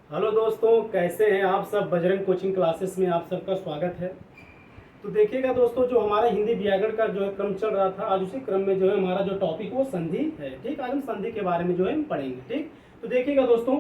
Hello दोस्तों, कैसे हैं आप सब। बजरंग कोचिंग क्लासेस में आप सबका स्वागत है। तो देखिएगा दोस्तों, जो हमारा हिंदी व्याकरण का जो है क्रम चल रहा था, आज उसी क्रम में जो है हमारा जो टॉपिक वो संधि है। ठीक, आज हम संधि के बारे में जो है हम पढ़ेंगे। ठीक, तो देखिएगा दोस्तों,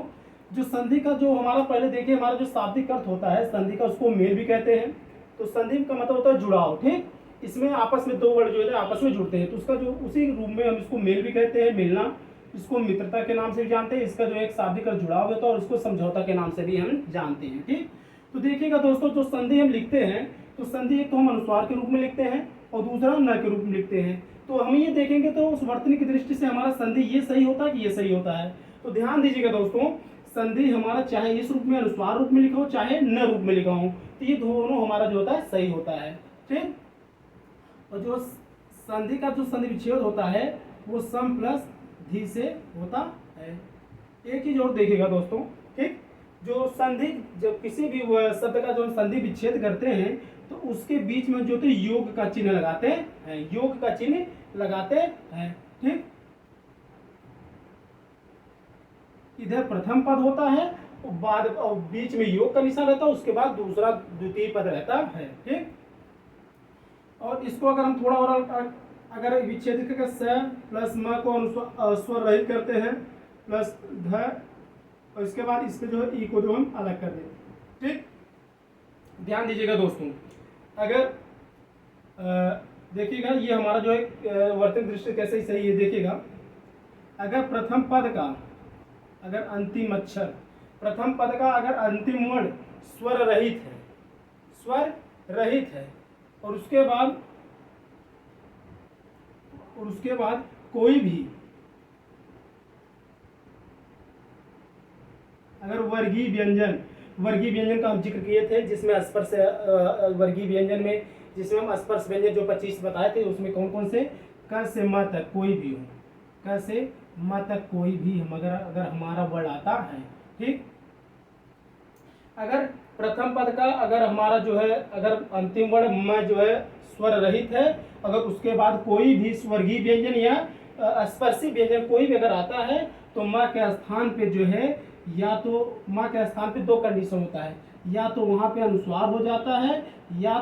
जो संधि का जो हमारा पहले देखिए हमारा जो शाब्दिक अर्थ होता है संधि का, उसको मेल भी कहते हैं। तो संधि का मतलब होता है जुड़ाव। ठीक, इसमें आपस में दो वर्ड जो है आपस में जुड़ते हैं, तो उसका जो उसी रूप में हम इसको मेल भी कहते हैं, मिलना। इसको मित्रता के नाम से भी जानते हैं, इसका जो एक शाब्दिक अर्थ जुड़ाव होता है, और इसको समझौता के नाम से भी हम जानते हैं। ठीक, तो देखिएगा दोस्तों, जो संधि हम लिखते हैं, तो संधि एक तो हम अनुस्वार के रूप में लिखते हैं और दूसरा न के रूप में लिखते हैं। तो हम ये देखेंगे तो उस वर्तनी की दृष्टि से हमारा संधि ये सही होता है कि ये सही होता है। तो ध्यान दीजिएगा दोस्तों, संधि हमारा चाहे इस रूप में अनुस्वार रूप में लिखा हो चाहे न रूप में लिखा हो, तो ये दोनों हमारा जो होता है सही होता है। ठीक, और जो संधि का जो संधि विच्छेद होता है वो सम प्लस धी से होता है। एक चीज और देखिएगा दोस्तों, ठीक, जो संधि जब किसी भी शब्द का जो संधि विच्छेद करते हैं तो उसके बीच में जो तो योग का चिन्ह लगाते हैं, योग का चिन्ह लगाते हैं। ठीक, इधर प्रथम पद होता है और बाद और बीच में योग का निशान रहता है, उसके बाद दूसरा द्वितीय पद रहता है। ठीक, और इसको अगर हम थोड़ा और अगर विच्छेद करके स प्लस म को स्वर रहित करते हैं प्लस ध, और इसके बाद इसके जो है ई को जो हम अलग कर दें। ठीक, ध्यान दीजिएगा दोस्तों, अगर देखिएगा ये हमारा जो है वर्तन दृष्टि कैसे सही है। देखिएगा, अगर प्रथम पद का अगर अंतिम अक्षर, प्रथम पद का अगर अंतिम वर्ण स्वर रहित है, स्वर रहित है, और उसके बाद कोई भी अगर वर्गीय व्यंजन का हम जिक्र किए थे, जिसमें स्पर्श वर्गीय व्यंजन में जिसमें हम स्पर्श व्यंजन जो 25 बताए थे, उसमें कौन कौन से क से म तक कोई भी हो, क से म तक कोई भी हम अगर हमारा वर्ड आता है। ठीक, अगर प्रथम पद का अगर हमारा जो है अगर अंतिम वर्ण म जो है स्वर रहित है, अगर उसके बाद कोई भी स्वर्गीय व्यंजन या स्पर्शी व्यंजन कोई भी अगर आता है, तो म के स्थान पे जो है या तो म के स्थान पे दो कंडीशन होता है, या तो वहां पे अनुस्वार हो जाता है, या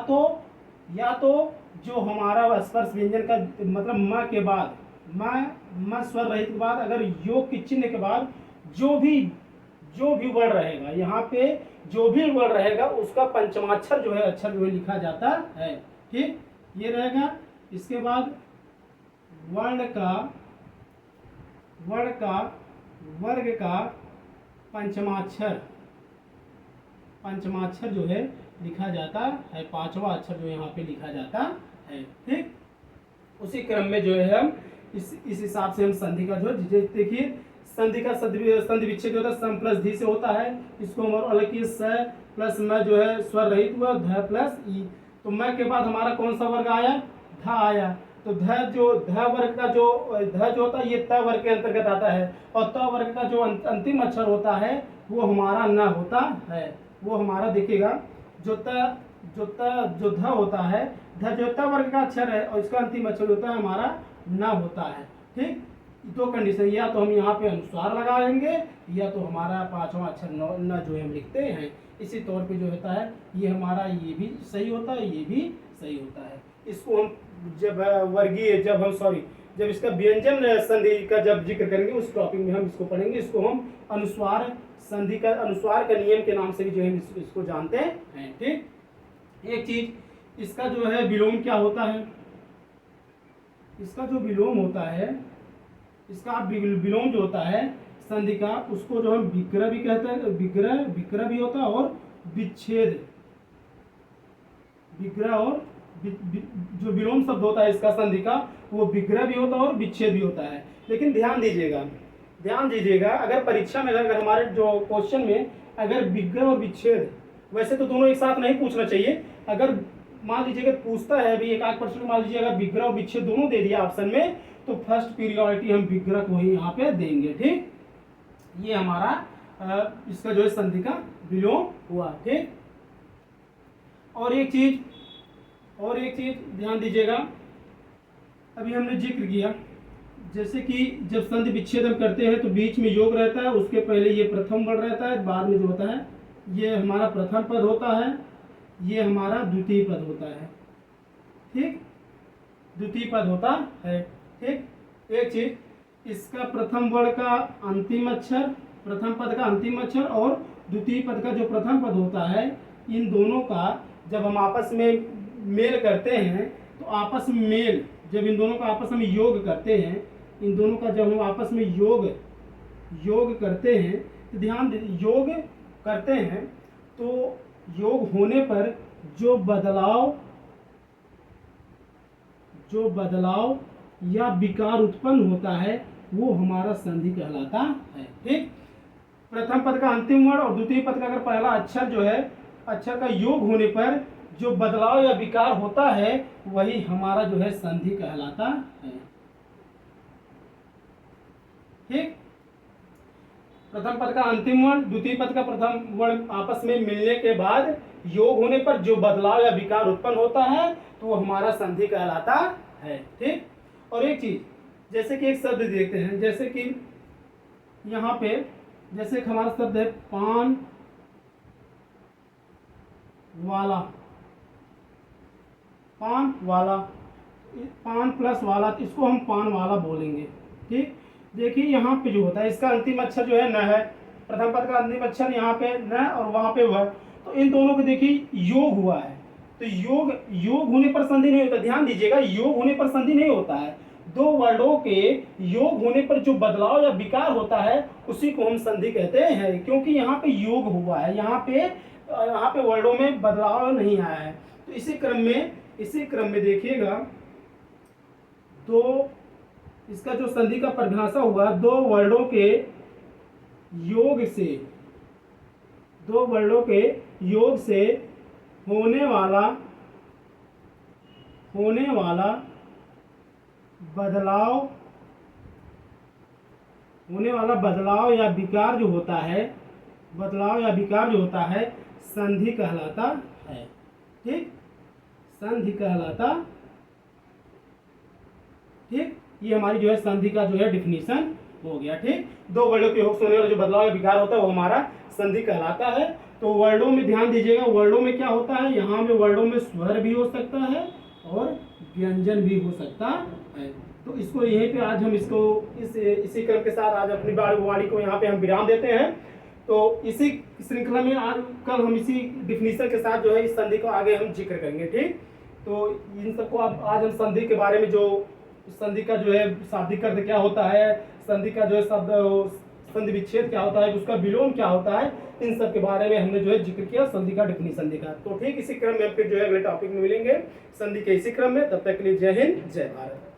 तो जो हमारा स्पर्श व्यंजन का मतलब म के बाद म स्वर रहित के बाद अगर योग के चिन्ह के बाद जो भी वर्ण रहेगा, यहाँ पे जो भी वर्ण रहेगा उसका पंचमाक्षर जो है अक्षर जो है लिखा जाता है। ठीक, ये रहेगा। इसके बाद वर्ण का वर्ग का पंचमाक्षर जो है लिखा जाता है, पांचवा अक्षर जो यहाँ पे लिखा जाता है। ठीक, उसी क्रम में जो है हम इस हिसाब से हम संधि का जो है देखिए, संधि का संधि विच्छेद होता है सम प्लस धी से होता है। इसको हम अलग किए, स प्लस म जो है स्वर रहित हुआ, ध प्लस ई। तो म के बाद हमारा कौन सा वर्ग आया, ध आया। तो ध वर्ग का जो ध जो होता है ये त वर्ग के अंतर्गत आता है, और त वर्ग का जो अंतिम अक्षर होता है वो हमारा न होता है। वो हमारा देखिएगा जो ध होता है, ध जो त वर्ग का अक्षर है और इसका अंतिम अक्षर होता है हमारा न होता है। ठीक, दो कंडीशन, या तो हम यहाँ पे अनुस्वार लगाएंगे या तो हमारा पांचवा अक्षर न जो हम लिखते हैं। इसी तौर पे जो होता है ये हमारा ये भी सही होता है, ये भी सही होता है। इसको हम जब इसका व्यंजन संधि का जब जिक्र करेंगे उस टॉपिक में हम इसको पढ़ेंगे। इसको हम अनुस्वार का नियम के नाम से भी जो है इसको जानते हैं। ठीक, एक चीज इसका जो है विलोम क्या होता है, इसका जो विलोम होता है, इसका विलोम जो होता है संधि का, उसको जो हम विग्रह भी कहते हैं, विग्रह भी होता है और विच्छेद, विग्रह और जो विलोम शब्द होता है इसका संधि का वो विग्रह भी होता है और विच्छेद भी होता है। लेकिन ध्यान दीजिएगा, अगर परीक्षा में अगर हमारे जो क्वेश्चन में अगर विग्रह और विच्छेद, वैसे तो दोनों एक साथ नहीं पूछना चाहिए, अगर मान लीजिए पूछता है भी 1% मान लीजिए अगर विग्रह और विच्छेद दोनों दे दिया ऑप्शन में, तो फर्स्ट पीरियोडिटी हम विग्रह को ही यहाँ पे देंगे। ठीक, ये हमारा इसका जो है संधि का विलोम हुआ। ठीक, और एक चीज ध्यान दीजिएगा, अभी हमने जिक्र किया जैसे कि जब संधि विच्छेद हम करते हैं तो बीच में योग रहता है, उसके पहले ये प्रथम वर्ड रहता है, बाद में जो होता है ये हमारा प्रथम पद होता है, ये हमारा द्वितीय पद होता है। ठीक, द्वितीय पद होता है। ठीक, एक चीज, इसका प्रथम वर्ड का अंतिम अक्षर, प्रथम पद का अंतिम अक्षर और द्वितीय पद का जो प्रथम पद होता है, इन दोनों का जब हम आपस में मेल करते हैं तो आपस में मेल, जब इन दोनों का आपस में योग करते हैं, इन दोनों का जब हम आपस में योग करते हैं तो ध्यान दे, योग करते हैं तो योग होने पर जो बदलाव या विकार उत्पन्न होता है वो हमारा संधि कहलाता है। ठीक, प्रथम पद का अंतिम वर्ण और द्वितीय पद का अगर पहला अक्षर जो है, अक्षर का योग होने पर जो बदलाव या विकार होता है वही हमारा जो है संधि कहलाता है। ठीक, प्रथम पद का अंतिम वर्ण, द्वितीय पद का प्रथम वर्ण आपस में मिलने के बाद योग होने पर जो बदलाव या विकार उत्पन्न होता है तो वो हमारा संधि कहलाता है। ठीक, और एक चीज, जैसे कि एक शब्द देखते हैं, जैसे कि यहाँ पे जैसे एक हमारा शब्द है पान वाला, पान वाला, पान प्लस वाला, तो इसको हम पान वाला बोलेंगे। ठीक, देखिए यहाँ पे जो होता है इसका अंतिम अक्षर जो है न है, प्रथम पद का अंतिम अक्षर यहाँ पे न और वहाँ पे वह, तो इन दोनों को देखिए योग हुआ है, तो योग होने पर संधि नहीं होता। ध्यान दीजिएगा, योग होने पर संधि नहीं होता है। दो वर्डों के योग होने पर जो बदलाव या विकार होता है उसी को हम संधि कहते हैं, क्योंकि यहाँ पे योग हुआ है, यहाँ पे वर्डों में बदलाव नहीं आया है। तो इसी क्रम में देखिएगा, दो, इसका जो संधि का परिभाषा हुआ, दो वर्डों के योग से होने वाला बदलाव या विकार जो होता है संधि कहलाता है। ठीक, संधि कहलाता। ठीक, ये हमारी जो है संधि का जो है डिफिनीशन हो गया। ठीक, दो वर्डों के योग से होने वाला जो बदलाव या विकार होता है वो हमारा संधि कहलाता है। तो वर्डों में ध्यान दीजिएगा, वर्डों में क्या होता है, यहाँ में वर्डों में स्वर भी हो सकता है और व्यंजन भी हो सकता है। तो इसको यहीं पे आज हम इसको इसी क्रम के साथ आज अपनी वाणी को यहाँ पे हम विराम देते हैं। तो इसी श्रृंखला में आज कल हम इसी डिफिनीशन के साथ जो है इस संधि को आगे हम जिक्र करेंगे। ठीक, तो इन सबको आज हम संधि के बारे में, जो संधि का जो है शाब्दिक अर्थ क्या होता है, संधि का जो है शब्द संधि विच्छेद क्या होता है, उसका विलोम क्या होता है, इन सब के बारे में हमने जो है जिक्र किया, संधि का डिफिनीशन देखा। तो ठीक इसी क्रम में फिर जो है अगले टॉपिक में मिलेंगे संधि के इसी क्रम में। तब तक के लिए जय हिंद, जय भारत।